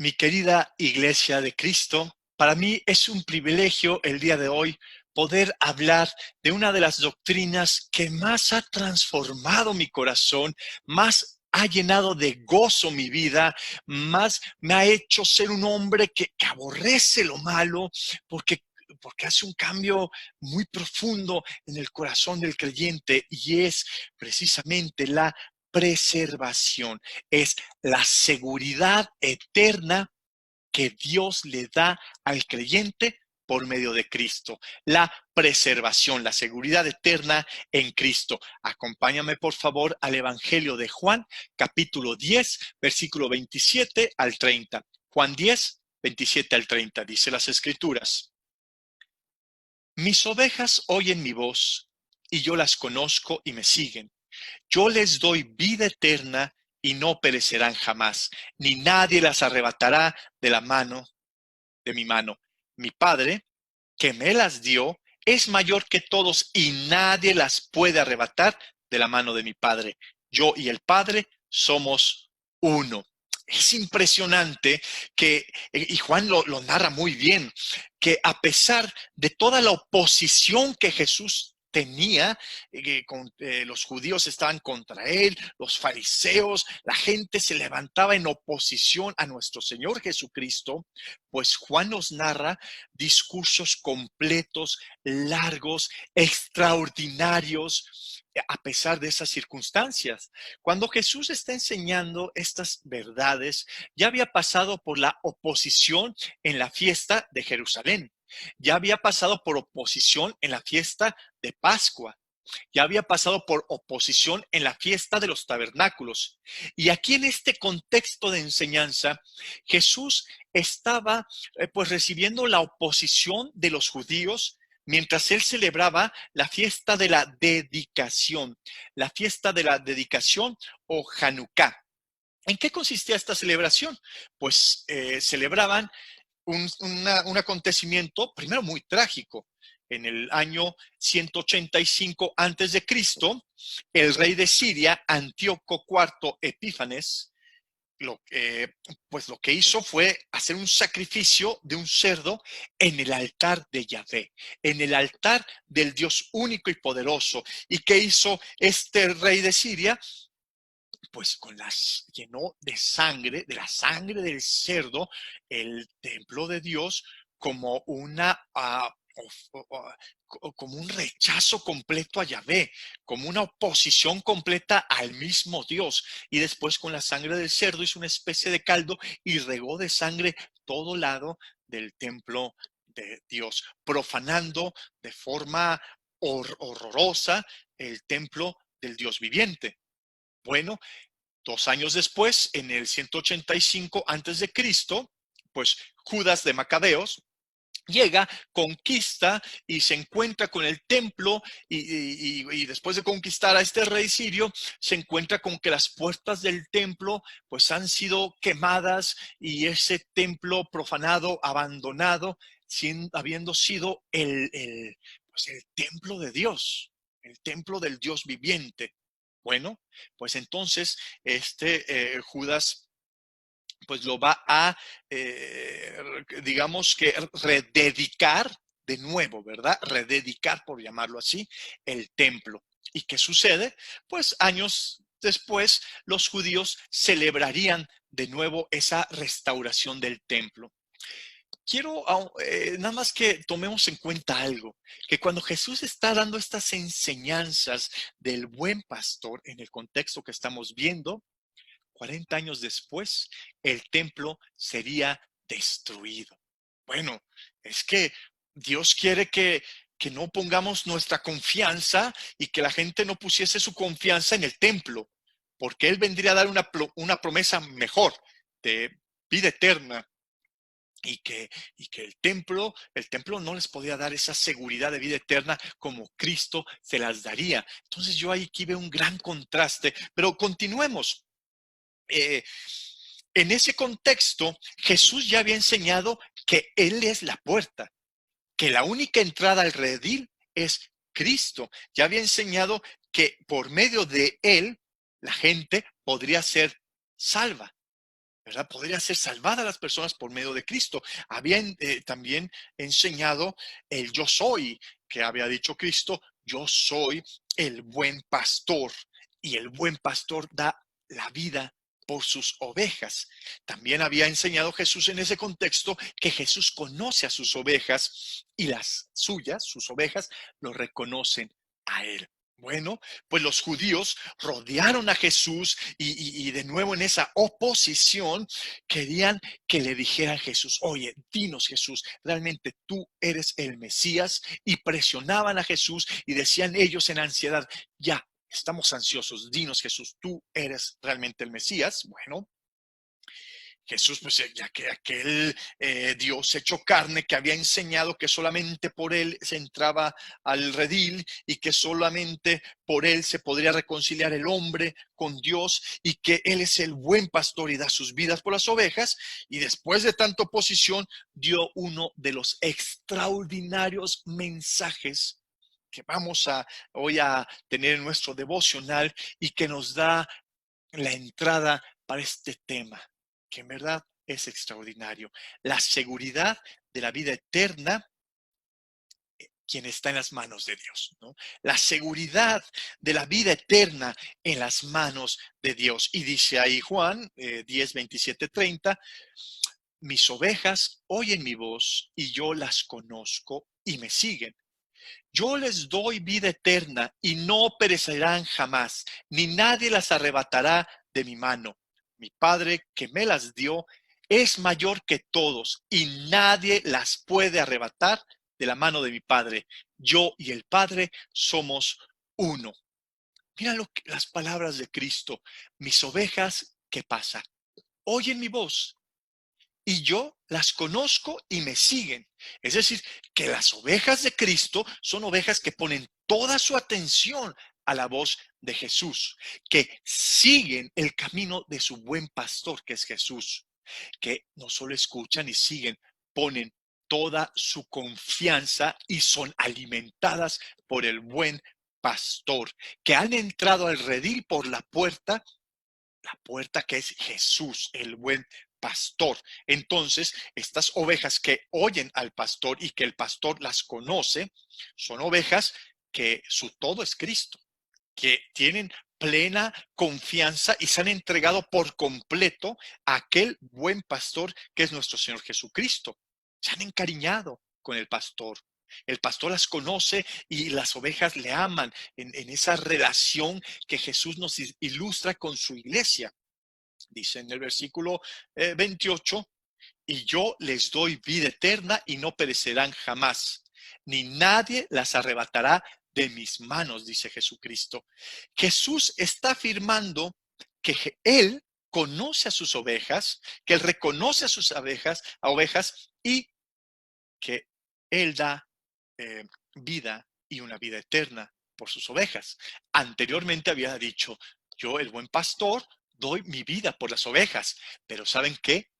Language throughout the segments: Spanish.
Mi querida Iglesia de Cristo, para mí es un privilegio el día de hoy poder hablar de una de las doctrinas que más ha transformado mi corazón, más ha llenado de gozo mi vida, más me ha hecho ser un hombre que aborrece lo malo, porque hace un cambio muy profundo en el corazón del creyente, y es precisamente la preservación, es la seguridad eterna que Dios le da al creyente por medio de Cristo. La preservación, la seguridad eterna en Cristo. Acompáñame por favor al Evangelio de Juan, capítulo 10, versículo 27 al 30. Juan 10, 27 al 30, dice las Escrituras. Mis ovejas oyen mi voz, y yo las conozco y me siguen. Yo les doy vida eterna y no perecerán jamás, ni nadie las arrebatará de mi mano. Mi Padre, que me las dio, es mayor que todos y nadie las puede arrebatar de la mano de mi Padre. Yo y el Padre somos uno. Es impresionante que, y Juan lo narra muy bien, que a pesar de toda la oposición que Jesús tenía, los judíos estaban contra él, los fariseos, la gente se levantaba en oposición a nuestro Señor Jesucristo, pues Juan nos narra discursos completos, largos, extraordinarios, a pesar de esas circunstancias. Cuando Jesús está enseñando estas verdades, ya había pasado por la oposición en la fiesta de Jerusalén, ya había pasado por oposición en la fiesta de Pascua, ya había pasado por oposición en la fiesta de los tabernáculos. Y aquí en este contexto de enseñanza, Jesús estaba pues recibiendo la oposición de los judíos mientras él celebraba la fiesta de la dedicación o Hanukkah. ¿En qué consistía esta celebración? Pues celebraban un acontecimiento, primero muy trágico. En el año 185 antes de Cristo, el rey de Siria, Antíoco IV Epífanes, pues lo que hizo fue hacer un sacrificio de un cerdo en el altar de Yahvé, en el altar del Dios único y poderoso. ¿Y qué hizo este rey de Siria? Pues llenó de sangre, de la sangre del cerdo, el templo de Dios como como un rechazo completo a Yahvé, como una oposición completa al mismo Dios. Y después con la sangre del cerdo hizo una especie de caldo y regó de sangre todo lado del templo de Dios, profanando de forma horrorosa el templo del Dios viviente. Bueno, 2 años después, en el 185 antes de Cristo, pues Judas de Macabeos llega, conquista y se encuentra con el templo y después de conquistar a este rey sirio, se encuentra con que las puertas del templo pues han sido quemadas y ese templo profanado, abandonado, habiendo sido pues el templo de Dios, el templo del Dios viviente. Bueno, pues entonces Judas pues lo va a, digamos que, rededicar de nuevo, ¿verdad? Rededicar, por llamarlo así, el templo. ¿Y qué sucede? Pues años después los judíos celebrarían de nuevo esa restauración del templo. Quiero nada más que tomemos en cuenta algo, que cuando Jesús está dando estas enseñanzas del buen pastor en el contexto que estamos viendo, 40 años después, el templo sería destruido. Bueno, es que Dios quiere que no pongamos nuestra confianza y que la gente no pusiese su confianza en el templo, porque Él vendría a dar una promesa mejor de vida eterna y que el templo no les podía dar esa seguridad de vida eterna como Cristo se las daría. Entonces yo aquí veo un gran contraste, pero continuemos. eh, en ese contexto, Jesús ya había enseñado que Él es la puerta, que la única entrada al redil es Cristo. Ya había enseñado que por medio de Él la gente podría ser salva. ¿verdad? Podrían ser salvadas las personas por medio de Cristo. Habían también enseñado el yo soy, que había dicho Cristo, yo soy el buen pastor y el buen pastor da la vida por sus ovejas. También había enseñado Jesús en ese contexto que Jesús conoce a sus ovejas y las suyas, sus ovejas, lo reconocen a él. Bueno, pues los judíos rodearon a Jesús y de nuevo en esa oposición querían que le dijeran a Jesús, oye, dinos Jesús, realmente tú eres el Mesías, y presionaban a Jesús y decían ellos en ansiedad, ya, estamos ansiosos, dinos Jesús, tú eres realmente el Mesías. Bueno, Jesús, pues ya que aquel Dios hecho carne que había enseñado que solamente por él se entraba al redil y que solamente por él se podría reconciliar el hombre con Dios y que él es el buen pastor y da sus vidas por las ovejas, y después de tanta oposición dio uno de los extraordinarios mensajes que vamos a hoy a tener en nuestro devocional y que nos da la entrada para este tema, que en verdad es extraordinario. La seguridad de la vida eterna, quien está en las manos de Dios, ¿no? La seguridad de la vida eterna en las manos de Dios. Y dice ahí Juan 10, 27, 30, mis ovejas oyen mi voz y yo las conozco y me siguen. Yo les doy vida eterna y no perecerán jamás, ni nadie las arrebatará de mi mano. Mi Padre que me las dio es mayor que todos y nadie las puede arrebatar de la mano de mi Padre. Yo y el Padre somos uno. Mira las palabras de Cristo. Mis ovejas, ¿qué pasa? Oyen mi voz y yo las conozco y me siguen. Es decir, que las ovejas de Cristo son ovejas que ponen toda su atención a la voz de Jesús, que siguen el camino de su buen pastor, que es Jesús, que no solo escuchan y siguen, ponen toda su confianza y son alimentadas por el buen pastor, que han entrado al redil por la puerta que es Jesús, el buen pastor. Entonces, estas ovejas que oyen al pastor y que el pastor las conoce, son ovejas que su todo es Cristo, que tienen plena confianza y se han entregado por completo a aquel buen pastor que es nuestro Señor Jesucristo. Se han encariñado con el pastor. El pastor las conoce y las ovejas le aman en esa relación que Jesús nos ilustra con su iglesia. Dice en el versículo 28, y yo les doy vida eterna y no perecerán jamás, ni nadie las arrebatará de mis manos, dice Jesucristo. Jesús está afirmando que Él conoce a sus ovejas, que Él reconoce a ovejas y que Él da vida y una vida eterna por sus ovejas. Anteriormente había dicho, yo, el buen pastor, doy mi vida por las ovejas, pero ¿saben qué?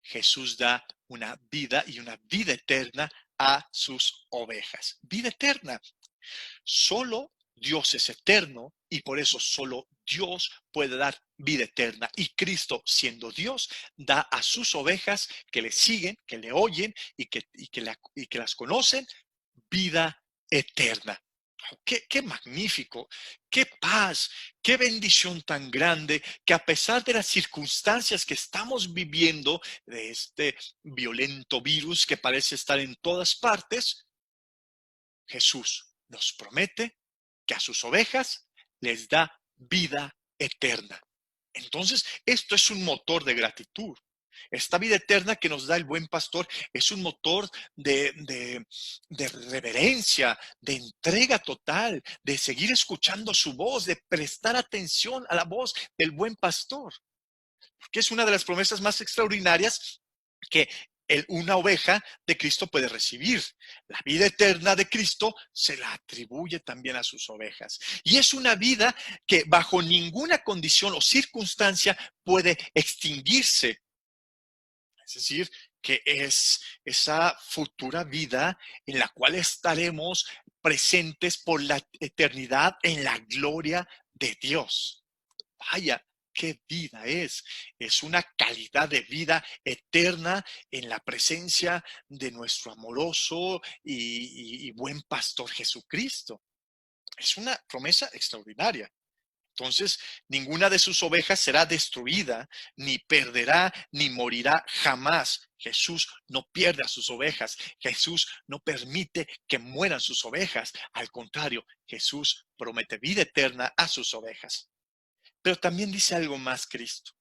Jesús da una vida y una vida eterna a sus ovejas. Vida eterna. Solo Dios es eterno y por eso solo Dios puede dar vida eterna. Y Cristo, siendo Dios, da a sus ovejas que le siguen, que le oyen y que las conocen, vida eterna. Qué magnífico, qué paz, qué bendición tan grande que a pesar de las circunstancias que estamos viviendo, de este violento virus que parece estar en todas partes, Jesús nos promete que a sus ovejas les da vida eterna. Entonces, esto es un motor de gratitud. Esta vida eterna que nos da el buen pastor es un motor de reverencia, de entrega total, de seguir escuchando su voz, de prestar atención a la voz del buen pastor, que es una de las promesas más extraordinarias que una oveja de Cristo puede recibir. La vida eterna de Cristo se la atribuye también a sus ovejas. Y es una vida que bajo ninguna condición o circunstancia puede extinguirse. Es decir, que es esa futura vida en la cual estaremos presentes por la eternidad en la gloria de Dios. Vaya, qué vida es. Es una calidad de vida eterna en la presencia de nuestro amoroso y buen pastor Jesucristo. Es una promesa extraordinaria. Entonces, ninguna de sus ovejas será destruida, ni perderá, ni morirá jamás. Jesús no pierde a sus ovejas. Jesús no permite que mueran sus ovejas. Al contrario, Jesús promete vida eterna a sus ovejas. Pero también dice algo más Cristo.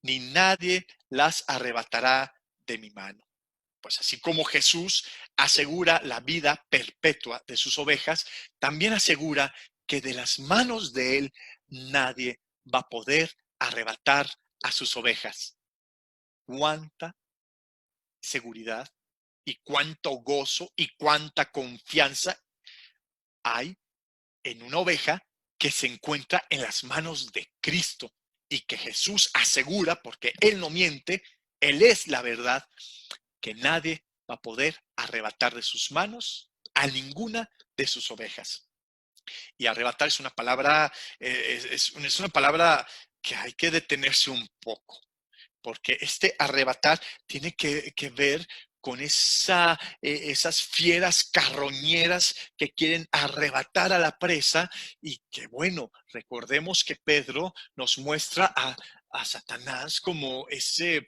Ni nadie las arrebatará de mi mano. Pues así como Jesús asegura la vida perpetua de sus ovejas, también asegura que de las manos de Él nadie va a poder arrebatar a sus ovejas. Cuánta seguridad y cuánto gozo y cuánta confianza hay en una oveja que se encuentra en las manos de Cristo y que Jesús asegura, porque Él no miente, Él es la verdad, que nadie va a poder arrebatar de sus manos a ninguna de sus ovejas. Y arrebatar es una palabra, es una palabra que hay que detenerse un poco, porque este arrebatar tiene que ver con esas fieras carroñeras que quieren arrebatar a la presa y que, bueno, recordemos que Pedro nos muestra a Satanás como ese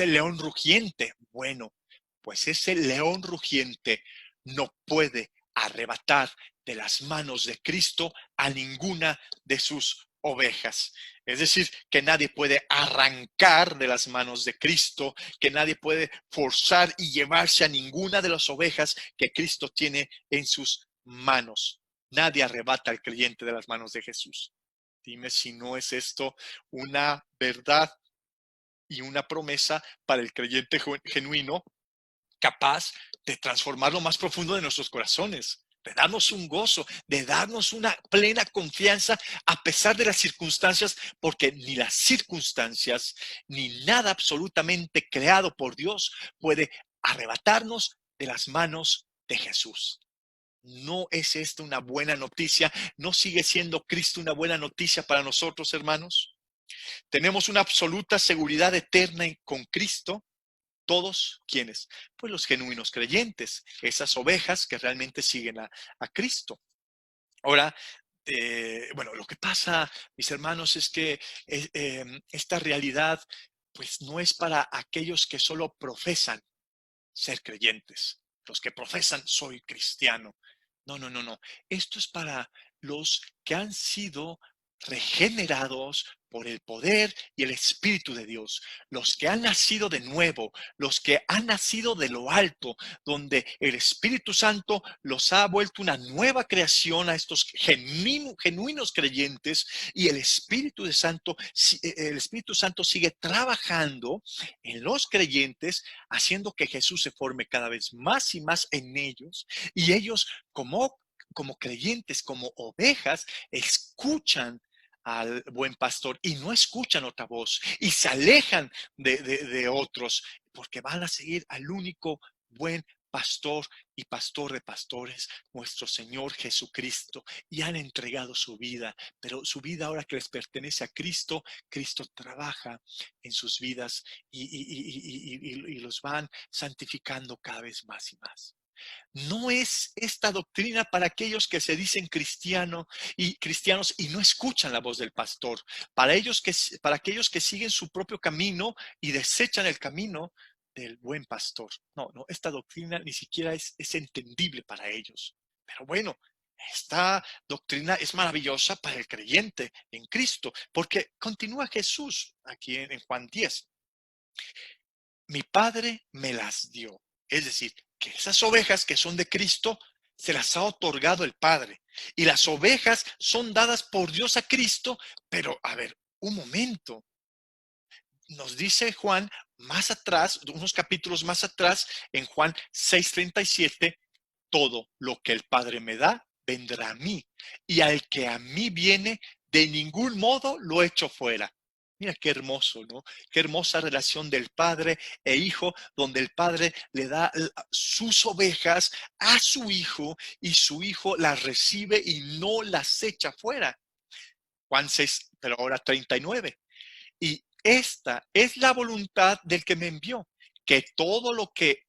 león rugiente. Bueno, pues ese león rugiente no puede arrebatar de las manos de Cristo a ninguna de sus ovejas. Es decir, que nadie puede arrancar de las manos de Cristo, que nadie puede forzar y llevarse a ninguna de las ovejas que Cristo tiene en sus manos. Nadie arrebata al creyente de las manos de Jesús. Dime si no es esto una verdad y una promesa para el creyente genuino, capaz de transformar lo más profundo de nuestros corazones, de darnos un gozo, de darnos una plena confianza a pesar de las circunstancias, porque ni las circunstancias, ni nada absolutamente creado por Dios puede arrebatarnos de las manos de Jesús. ¿No es esta una buena noticia? ¿No sigue siendo Cristo una buena noticia para nosotros, hermanos? Tenemos una absoluta seguridad eterna con Cristo. ¿Todos quiénes? Pues los genuinos creyentes, esas ovejas que realmente siguen a Cristo. Ahora, bueno, lo que pasa, mis hermanos, es que esta realidad pues no es para aquellos que solo profesan ser creyentes, los que profesan soy cristiano. No, no, no, no. Esto es para los que han sido regenerados por el poder y el Espíritu de Dios, los que han nacido de nuevo, los que han nacido de lo alto, donde el Espíritu Santo los ha vuelto una nueva creación a estos genuinos creyentes, y el Espíritu Santo sigue trabajando en los creyentes, haciendo que Jesús se forme cada vez más y más en ellos, y ellos como creyentes, como ovejas, escuchan al buen pastor y no escuchan otra voz y se alejan de otros, porque van a seguir al único buen pastor y pastor de pastores, nuestro Señor Jesucristo, y han entregado su vida, pero su vida ahora que les pertenece a Cristo, Cristo trabaja en sus vidas y los van santificando cada vez más y más. No es esta doctrina para aquellos que se dicen cristianos y no escuchan la voz del pastor. Para aquellos que siguen su propio camino y desechan el camino del buen pastor. No, no, esta doctrina ni siquiera es entendible para ellos. Pero bueno, esta doctrina es maravillosa para el creyente en Cristo, porque continúa Jesús aquí en Juan 10. Mi Padre me las dio. Es decir, que esas ovejas que son de Cristo se las ha otorgado el Padre. Y las ovejas son dadas por Dios a Cristo, pero a ver, un momento. Nos dice Juan más atrás, unos capítulos más atrás, en Juan 6:37, todo lo que el Padre me da, vendrá a mí. Y al que a mí viene, de ningún modo lo echo fuera. Mira qué hermoso, ¿no? Qué hermosa relación del Padre e Hijo, donde el Padre le da sus ovejas a su Hijo y su Hijo las recibe y no las echa fuera. Juan 6, pero ahora 39. Y esta es la voluntad del que me envió, que todo lo que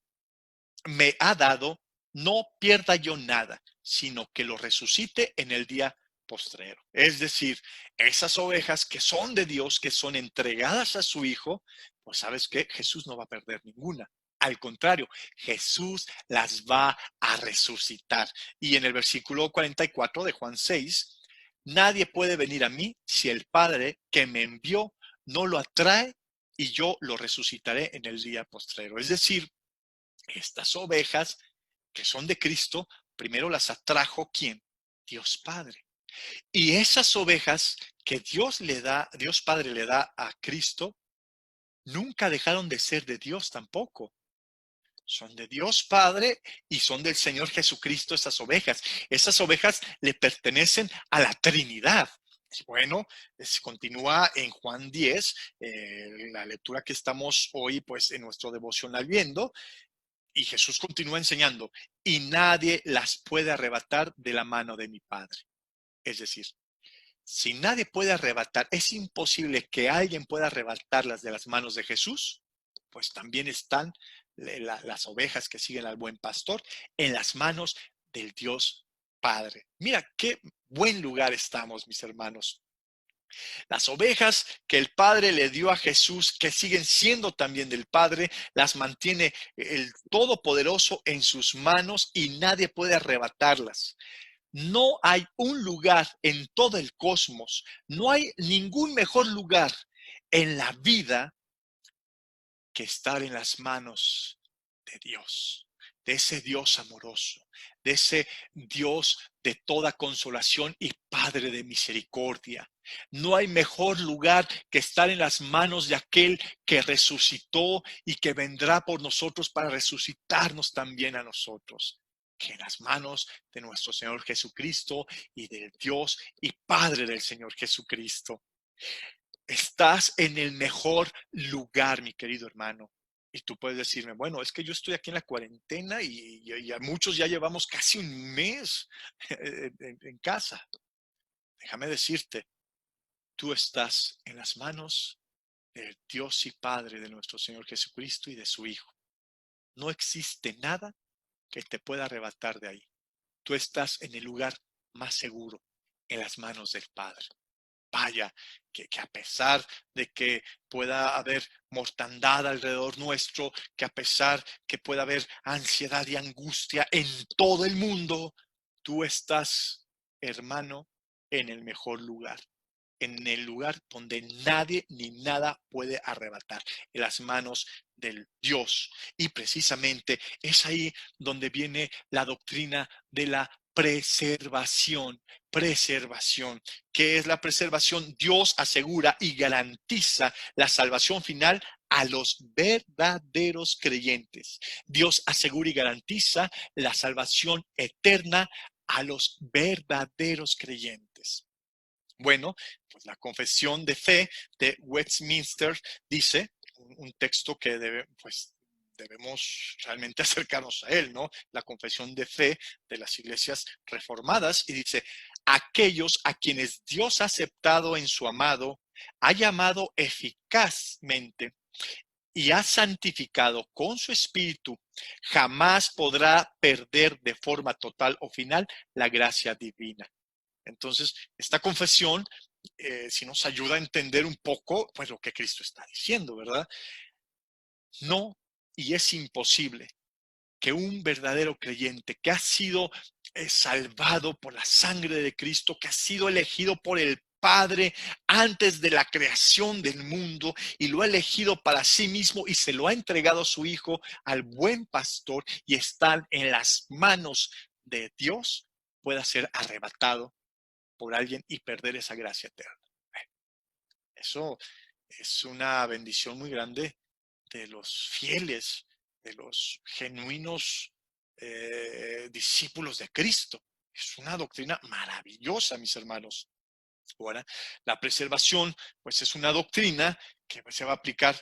me ha dado, no pierda yo nada, sino que lo resucite en el día postrero. Es decir, esas ovejas que son de Dios, que son entregadas a su Hijo, pues sabes que Jesús no va a perder ninguna. Al contrario, Jesús las va a resucitar. Y en el versículo 44 de Juan 6, nadie puede venir a mí si el Padre que me envió no lo atrae y yo lo resucitaré en el día postrero. Es decir, estas ovejas que son de Cristo, primero las atrajo ¿quién? Dios Padre. Y esas ovejas que Dios Padre le da a Cristo, nunca dejaron de ser de Dios tampoco. Son de Dios Padre y son del Señor Jesucristo esas ovejas. Esas ovejas le pertenecen a la Trinidad. Bueno, continúa en Juan 10, la lectura que estamos hoy pues en nuestro devocional viendo. Y Jesús continúa enseñando, y nadie las puede arrebatar de la mano de mi Padre. Es decir, si nadie puede arrebatar, es imposible que alguien pueda arrebatarlas de las manos de Jesús, pues también están las ovejas que siguen al buen pastor en las manos del Dios Padre. Mira qué buen lugar estamos, mis hermanos. Las ovejas que el Padre le dio a Jesús, que siguen siendo también del Padre, las mantiene el Todopoderoso en sus manos y nadie puede arrebatarlas. No hay un lugar en todo el cosmos, no hay ningún mejor lugar en la vida que estar en las manos de Dios, de ese Dios amoroso, de ese Dios de toda consolación y Padre de misericordia. No hay mejor lugar que estar en las manos de aquel que resucitó y que vendrá por nosotros para resucitarnos también a nosotros, que en las manos de nuestro Señor Jesucristo y del Dios y Padre del Señor Jesucristo. Estás en el mejor lugar, mi querido hermano. Y tú puedes decirme, bueno, es que yo estoy aquí en la cuarentena y a muchos ya llevamos casi un mes en casa. Déjame decirte, tú estás en las manos del Dios y Padre de nuestro Señor Jesucristo y de su Hijo. No existe nada que te pueda arrebatar de ahí. Tú estás en el lugar más seguro, en las manos del Padre. Vaya, que a pesar de que pueda haber mortandad alrededor nuestro, que a pesar que pueda haber ansiedad y angustia en todo el mundo, tú estás, hermano, en el mejor lugar, en el lugar donde nadie ni nada puede arrebatar, en las manos del Dios. Y precisamente es ahí donde viene la doctrina de la preservación. Preservación. ¿Qué es la preservación? Dios asegura y garantiza la salvación final a los verdaderos creyentes. Dios asegura y garantiza la salvación eterna a los verdaderos creyentes. Bueno, pues la confesión de fe de Westminster dice, un texto que debemos realmente acercarnos a él, ¿no? La confesión de fe de las iglesias reformadas, y dice, aquellos a quienes Dios ha aceptado en su amado, ha llamado eficazmente y ha santificado con su espíritu, jamás podrá perder de forma total o final la gracia divina. Entonces, esta confesión sí nos ayuda a entender un poco pues, lo que Cristo está diciendo, ¿verdad? No, y es imposible que un verdadero creyente que ha sido salvado por la sangre de Cristo, que ha sido elegido por el Padre antes de la creación del mundo y lo ha elegido para sí mismo y se lo ha entregado a su Hijo, al buen pastor, y está en las manos de Dios, pueda ser arrebatado por alguien y perder esa gracia eterna. Eso es una bendición muy grande de los fieles, de los genuinos discípulos de Cristo. Es una doctrina maravillosa, mis hermanos. Ahora, la preservación, pues es una doctrina que se va a aplicar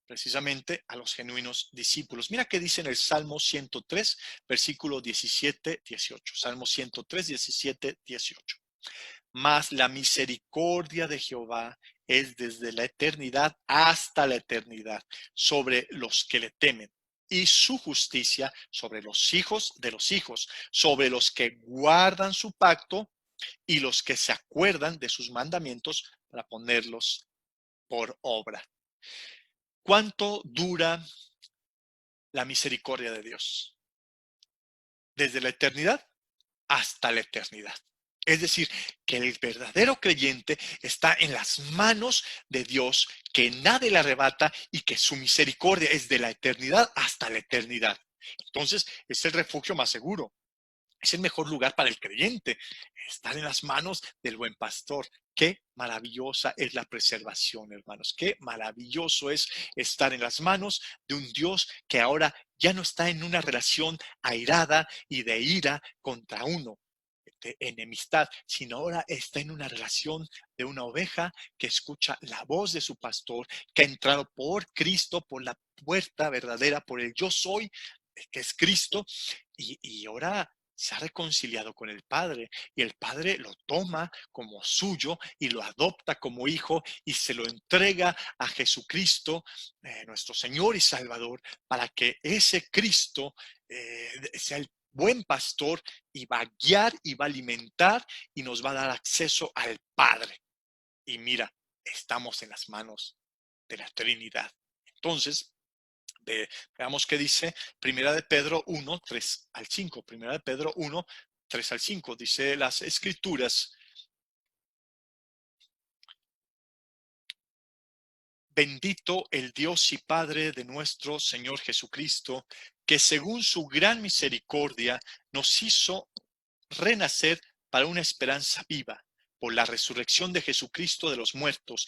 precisamente a los genuinos discípulos. Mira qué dice en el Salmo 103, versículo 17, 18. Salmo 103, 17, 18. mas la misericordia de Jehová es desde la eternidad hasta la eternidad sobre los que le temen, y su justicia sobre los hijos, sobre los que guardan su pacto y los que se acuerdan de sus mandamientos para ponerlos por obra. ¿Cuánto dura la misericordia de Dios? Desde la eternidad hasta la eternidad. Es decir, que el verdadero creyente está en las manos de Dios, que nadie le arrebata y que su misericordia es de la eternidad hasta la eternidad. Entonces, es el refugio más seguro. Es el mejor lugar para el creyente, estar en las manos del buen pastor. Qué maravillosa es la preservación, hermanos. Qué maravilloso es estar en las manos de un Dios que ahora ya no está en una relación airada y de ira contra uno, de enemistad, sino ahora está en una relación de una oveja que escucha la voz de su pastor, que ha entrado por Cristo, por la puerta verdadera, por el yo soy, que es Cristo, y ahora se ha reconciliado con el Padre, y el Padre lo toma como suyo y lo adopta como hijo y se lo entrega a Jesucristo, nuestro Señor y Salvador, para que ese Cristo sea el buen pastor y va a guiar y va a alimentar y nos va a dar acceso al Padre. Y mira, estamos en las manos de la Trinidad. Entonces, veamos qué dice Primera de Pedro 1, 3 al 5. Primera de Pedro 1, 3 al 5. Dice las Escrituras: bendito el Dios y Padre de nuestro Señor Jesucristo, que según su gran misericordia nos hizo renacer para una esperanza viva, por la resurrección de Jesucristo de los muertos,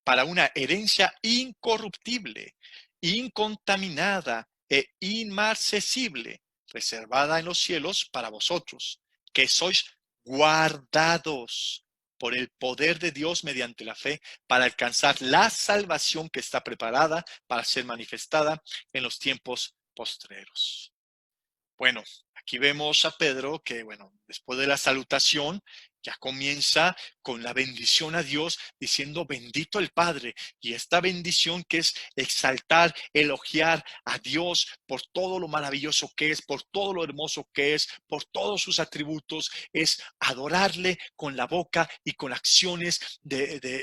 para una herencia incorruptible, incontaminada e inmarcesible, reservada en los cielos para vosotros, que sois guardados por el poder de Dios mediante la fe, para alcanzar la salvación que está preparada para ser manifestada en los tiempos postreros. Bueno, aquí vemos a Pedro que, bueno, después de la salutación, ya comienza con la bendición a Dios, diciendo bendito el Padre. Y esta bendición que es exaltar, elogiar a Dios por todo lo maravilloso que es, por todo lo hermoso que es, por todos sus atributos, es adorarle con la boca y con acciones,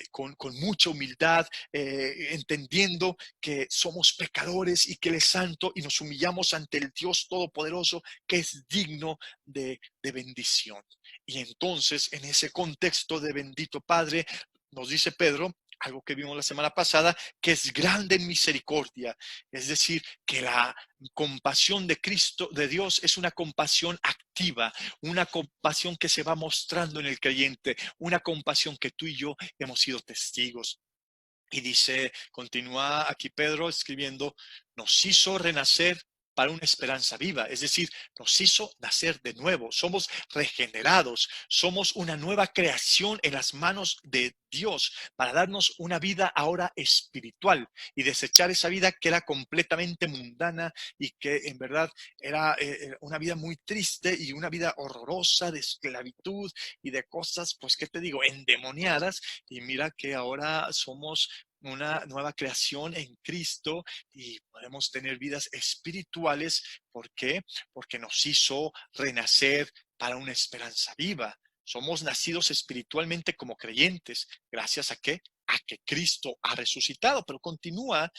con mucha humildad, entendiendo que somos pecadores y que Él es santo, y nos humillamos ante el Dios Todopoderoso que es digno de bendición. Y entonces, en ese contexto de bendito Padre, nos dice Pedro algo que vimos la semana pasada, que es grande en misericordia. Es decir, que la compasión de Cristo, de Dios, es una compasión activa, una compasión que se va mostrando en el creyente, una compasión que tú y yo hemos sido testigos. Y dice, continúa aquí Pedro escribiendo, nos hizo renacer para una esperanza viva, es decir, nos hizo nacer de nuevo, somos regenerados, somos una nueva creación en las manos de Dios para darnos una vida ahora espiritual y desechar esa vida que era completamente mundana y que en verdad era una vida muy triste y una vida horrorosa de esclavitud y de cosas, pues, ¿qué te digo?, endemoniadas. Y mira que ahora somos una nueva creación en Cristo y podemos tener vidas espirituales. ¿Por qué? Porque nos hizo renacer para una esperanza viva. Somos nacidos espiritualmente como creyentes. ¿Gracias a qué? A que Cristo ha resucitado. Pero continúa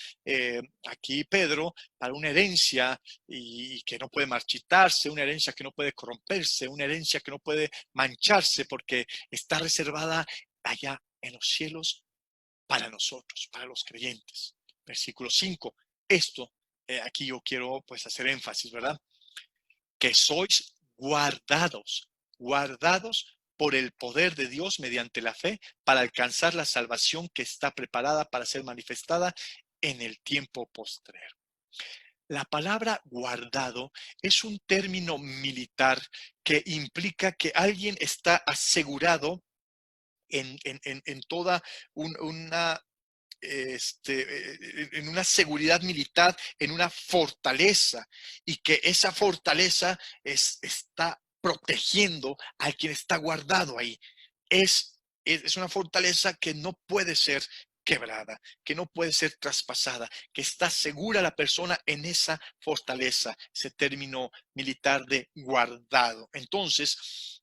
aquí Pedro, para una herencia y que no puede marchitarse, una herencia que no puede corromperse, una herencia que no puede mancharse, porque está reservada allá en los cielos para nosotros, para los creyentes. Versículo 5. Esto, aquí yo quiero pues hacer énfasis, ¿verdad? Que sois guardados por el poder de Dios mediante la fe para alcanzar la salvación que está preparada para ser manifestada en el tiempo postrero. La palabra guardado es un término militar que implica que alguien está asegurado en toda una en una seguridad militar, en una fortaleza, y que esa fortaleza está protegiendo a quien está guardado ahí. es una fortaleza que no puede ser quebrada, que no puede ser traspasada, que está segura la persona en esa fortaleza, ese término militar de guardado. Entonces,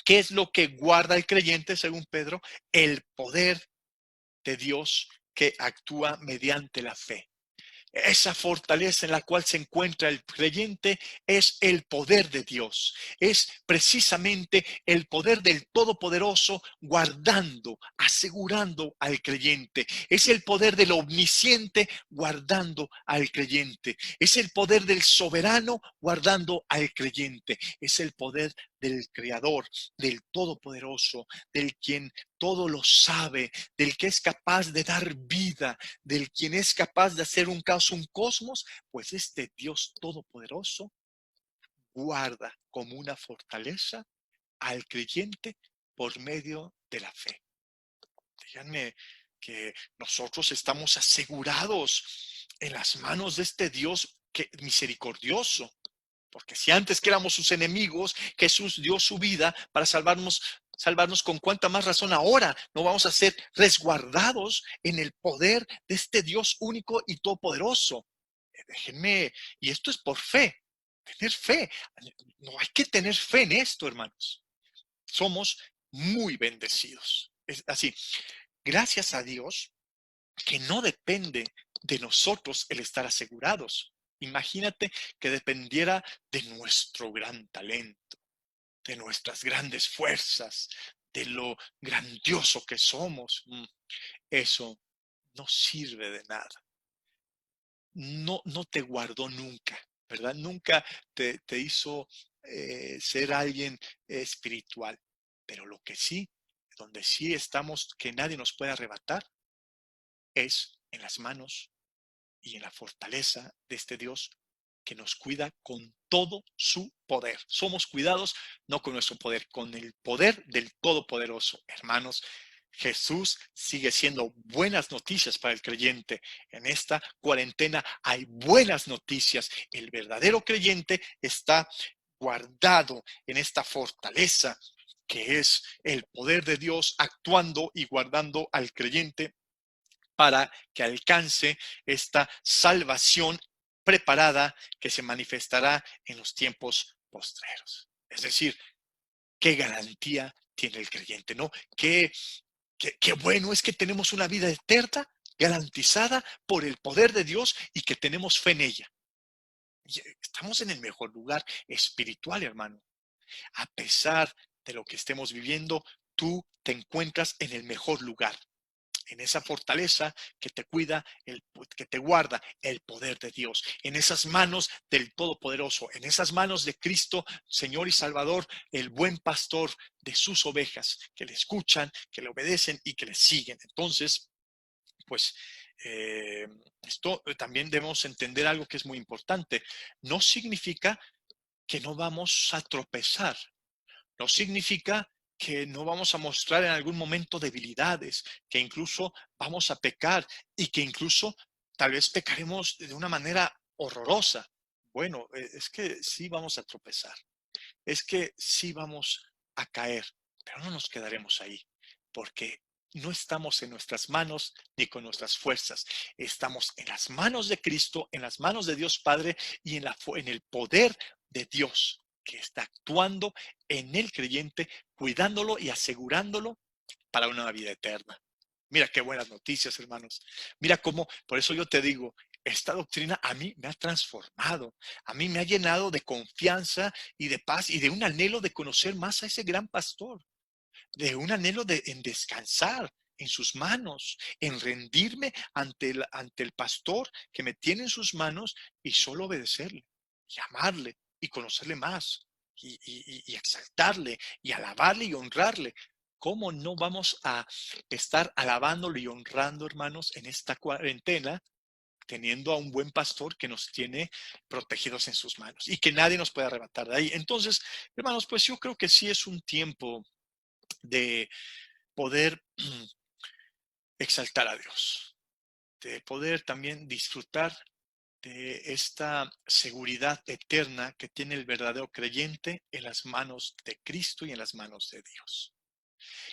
¿qué es lo que guarda el creyente, según Pedro? El poder de Dios que actúa mediante la fe. Esa fortaleza en la cual se encuentra el creyente es el poder de Dios. Es precisamente el poder del Todopoderoso guardando, asegurando al creyente. Es el poder del omnisciente guardando al creyente. Es el poder del soberano guardando al creyente. Es el poder del Creador, del Todopoderoso, del quien todo lo sabe, del que es capaz de dar vida, del quien es capaz de hacer un caos, un cosmos, pues este Dios todopoderoso guarda como una fortaleza al creyente por medio de la fe. Díganme que nosotros estamos asegurados en las manos de este Dios misericordioso. Porque si antes que éramos sus enemigos, Jesús dio su vida para salvarnos con cuánta más razón ahora no vamos a ser resguardados en el poder de este Dios único y todopoderoso. Déjenme, y esto es por fe, tener fe. No hay que tener fe en esto, hermanos. Somos muy bendecidos. Es así, gracias a Dios que no depende de nosotros el estar asegurados. Imagínate que dependiera de nuestro gran talento, de nuestras grandes fuerzas, de lo grandioso que somos. Eso no sirve de nada. No te guardó nunca, ¿verdad? Nunca te hizo ser alguien espiritual. Pero lo que sí, donde sí estamos, que nadie nos puede arrebatar, es en las manos y en la fortaleza de este Dios que nos cuida con todo su poder. Somos cuidados no con nuestro poder, con el poder del Todopoderoso. Hermanos, Jesús sigue siendo buenas noticias para el creyente. En esta cuarentena hay buenas noticias. El verdadero creyente está guardado en esta fortaleza que es el poder de Dios actuando y guardando al creyente para que alcance esta salvación preparada que se manifestará en los tiempos postreros. Es decir, qué garantía tiene el creyente, ¿no? Qué bueno es que tenemos una vida eterna garantizada por el poder de Dios y que tenemos fe en ella. Y estamos en el mejor lugar espiritual, hermano. A pesar de lo que estemos viviendo, tú te encuentras en el mejor lugar, en esa fortaleza que te cuida, que te guarda el poder de Dios, en esas manos del Todopoderoso, en esas manos de Cristo, Señor y Salvador, el buen pastor de sus ovejas, que le escuchan, que le obedecen y que le siguen. Entonces, pues esto también debemos entender algo que es muy importante. No significa que no vamos a tropezar. No significa que no vamos a mostrar en algún momento debilidades, que incluso vamos a pecar y que incluso tal vez pecaremos de una manera horrorosa. Bueno, es que sí vamos a tropezar, es que sí vamos a caer, pero no nos quedaremos ahí, porque no estamos en nuestras manos ni con nuestras fuerzas. Estamos en las manos de Cristo, en las manos de Dios Padre y en el poder de Dios que está actuando en el creyente, cuidándolo y asegurándolo para una vida eterna. Mira qué buenas noticias, hermanos. Mira cómo, por eso yo te digo, esta doctrina a mí me ha transformado, a mí me ha llenado de confianza y de paz y de un anhelo de conocer más a ese gran pastor, de un anhelo en descansar en sus manos, en rendirme ante el pastor que me tiene en sus manos y solo obedecerle, y amarle y conocerle más, y exaltarle y alabarle y honrarle. ¿Cómo no vamos a estar alabándolo y honrando, hermanos, en esta cuarentena, teniendo a un buen pastor que nos tiene protegidos en sus manos y que nadie nos puede arrebatar de ahí? Entonces, hermanos, pues yo creo que sí es un tiempo de poder exaltar a Dios, de poder también disfrutar de esta seguridad eterna que tiene el verdadero creyente en las manos de Cristo y en las manos de Dios.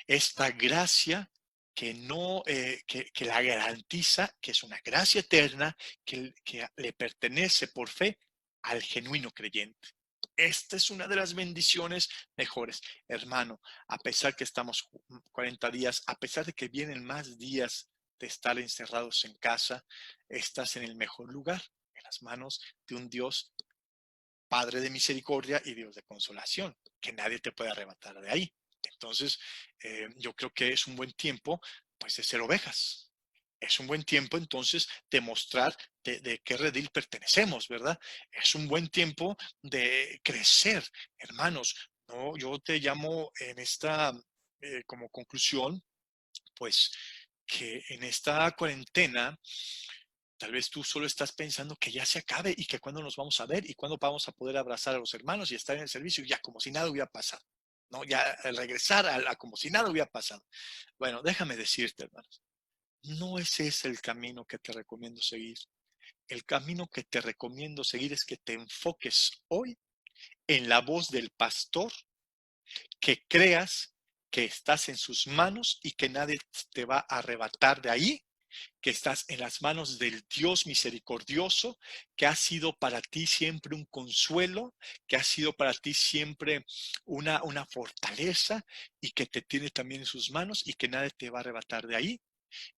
Esta gracia que no, que la garantiza, que es una gracia eterna, que le pertenece por fe al genuino creyente. Esta es una de las bendiciones mejores. Hermano, a pesar que estamos 40 días, a pesar de que vienen más días de estar encerrados en casa, estás en el mejor lugar, en las manos de un Dios Padre de misericordia y Dios de consolación, que nadie te puede arrebatar de ahí. Entonces, yo creo que es un buen tiempo, pues, de ser ovejas. Es un buen tiempo, entonces, de mostrar de qué redil pertenecemos, ¿verdad? Es un buen tiempo de crecer, hermanos. No, yo te llamo en esta, como conclusión, pues, que en esta cuarentena tal vez tú solo estás pensando que ya se acabe y que cuándo nos vamos a ver y cuándo vamos a poder abrazar a los hermanos y estar en el servicio, ya como si nada hubiera pasado, ¿no? Ya al regresar a como si nada hubiera pasado. Bueno, déjame decirte, hermanos, no ese es el camino que te recomiendo seguir. El camino que te recomiendo seguir es que te enfoques hoy en la voz del pastor, que creas que estás en sus manos y que nadie te va a arrebatar de ahí, que estás en las manos del Dios misericordioso, que ha sido para ti siempre un consuelo, que ha sido para ti siempre una fortaleza y que te tiene también en sus manos y que nadie te va a arrebatar de ahí.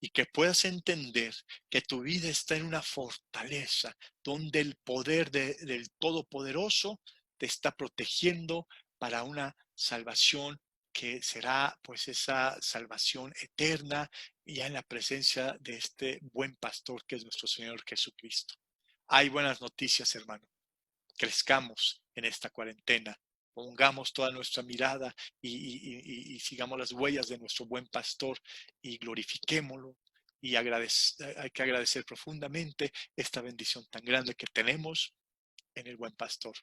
Y que puedas entender que tu vida está en una fortaleza donde el poder del Todopoderoso te está protegiendo para una salvación que será pues esa salvación eterna ya en la presencia de este buen pastor que es nuestro Señor Jesucristo. Hay buenas noticias, hermano. Crezcamos en esta cuarentena. Pongamos toda nuestra mirada y sigamos las huellas de nuestro buen pastor y glorifiquémoslo. Y hay que agradecer profundamente esta bendición tan grande que tenemos en el buen pastor.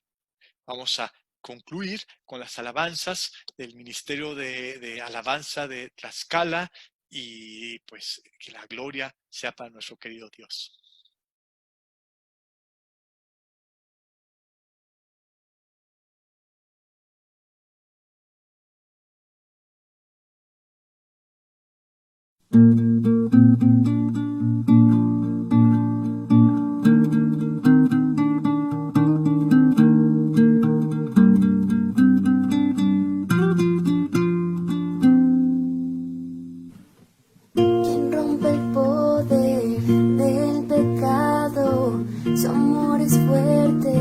Vamos a concluir con las alabanzas del Ministerio de Alabanza de Tlaxcala y pues que la gloria sea para nuestro querido Dios. Quien rompe el poder del pecado, su amor es fuerte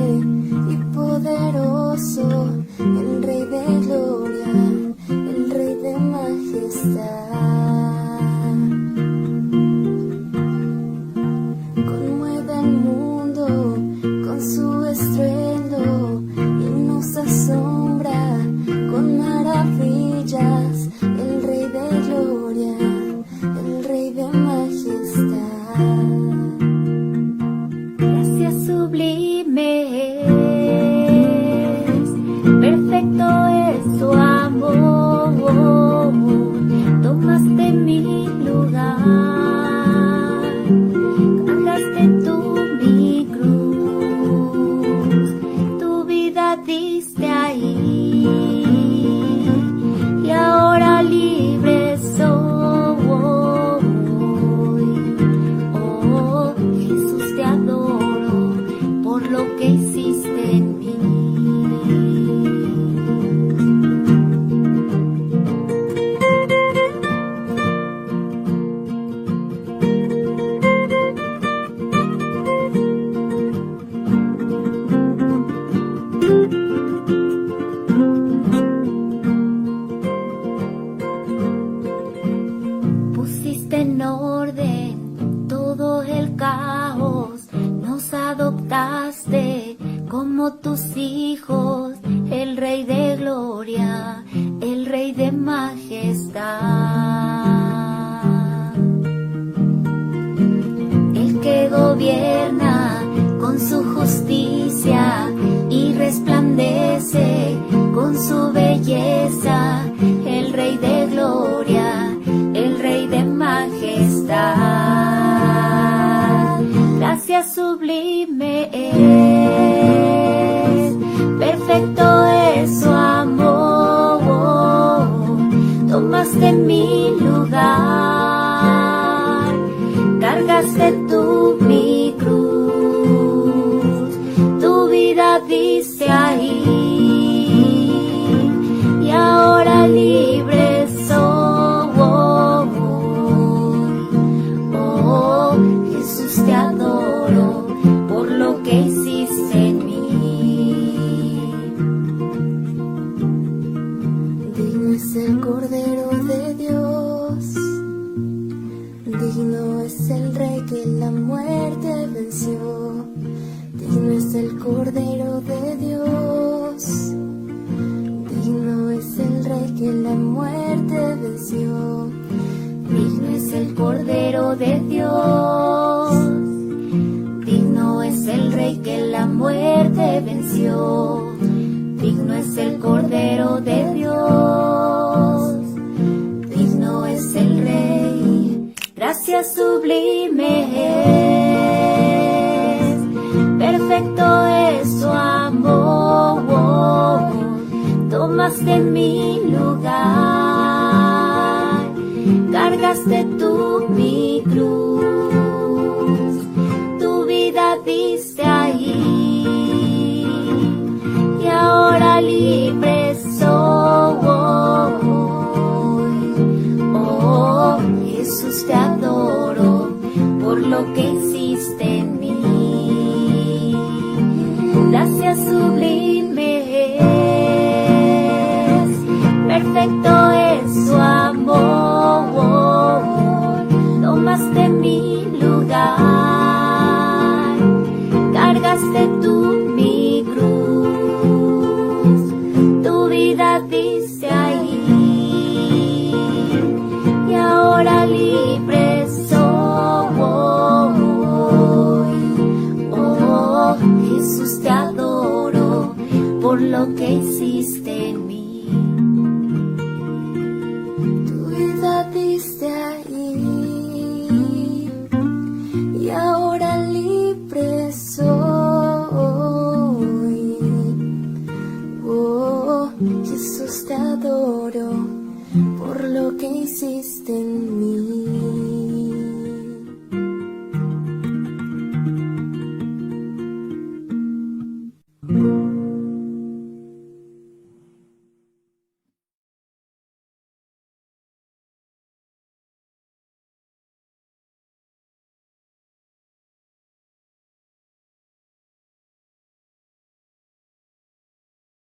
y poderoso, el Rey de gloria, el Rey de majestad. Conmueve al mundo con su estruendo y nos asombra con maravillas, el Rey de gloria, el Rey de majestad. Gracia sublime es, perfecto es tu amor, tomaste mi lugar, cargaste tú mi cruz, tu vida diste ahí, y ahora libre soy. Oh, Jesús, te adoro por lo que hiciste en mí. Pusiste en orden todo el caos, nos adoptaste como tus hijos, el Rey de gloria, el Rey de majestad. El que gobierna con su justicia y resplandece con su belleza, el Rey de gloria, el Rey de majestad. Gracia sublime es, perfecto es su amor, toma el Cordero de Dios, digno es el Rey que la muerte venció. Digno es el Cordero de Dios, digno es el Rey que la muerte venció. Digno es el Cordero de Dios, digno es el Rey. Gracias sublime es, perfecto es su amor. Tomaste mi lugar, cargaste tú mi cruz, tu vida diste ahí, y ahora libre soy. Oh, Jesús, te adoro por lo que hiciste en mí. Gracias sublime es, perfecto es su amor. Tomaste mi lugar, cargaste tú mi cruz, tu vida diste ahí, y ahora libre soy. Oh, Jesús, te adoro por lo que hiciste en mí. Tu vida diste ahí, y ahora libre soy. Oh, Jesús, te adoro por lo que hiciste en mí.